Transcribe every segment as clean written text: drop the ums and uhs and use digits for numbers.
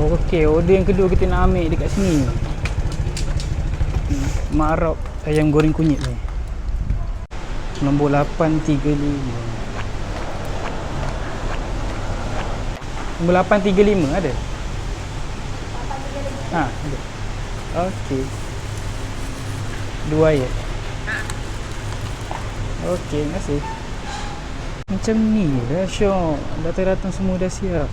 Okey, order yang kedua kita nak ambil dekat sini. Mak Arab ayam goreng kunyit ni. Nombor 835. Nombor 835 ada? Ha, ada. Okey. 2 ayat. Okey, terima kasih. Macam ni lah Syok. Datang-datang semua dah siap.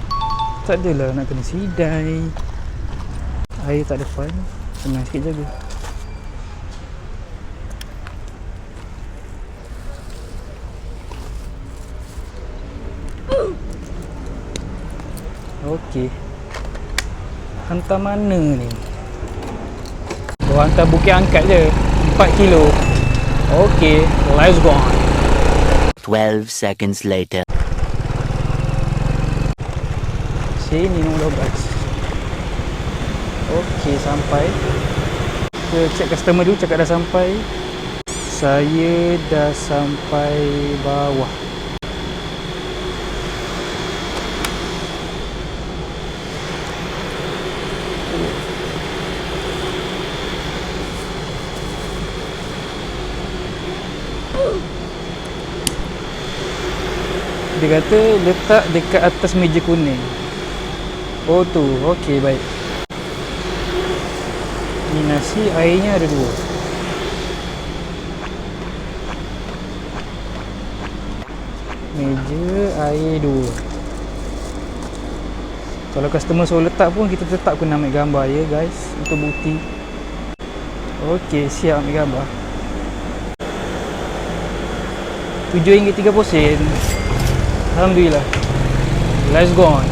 Tak adalah nak kena sidai. Air tak depan. Senang sikit jaga. Okey. Hantar mana ni? Oh, hantar bukit angkat je. 4 kilo. Okey, let's go on. 12 seconds later. Sini nombor 12. Okey, sampai. Kita check customer dulu, cakap dah sampai. Saya dah sampai bawah. Dia kata letak dekat atas meja kuning. Oh tu, okey baik. Ni nasi, airnya ada 2. Meja, air 2. Kalau customer suruh letak pun kita tetap kena ambil gambar ya guys, untuk bukti. Okey, siap ambil gambar. RM7.30. Alhamdulillah. Let's go on.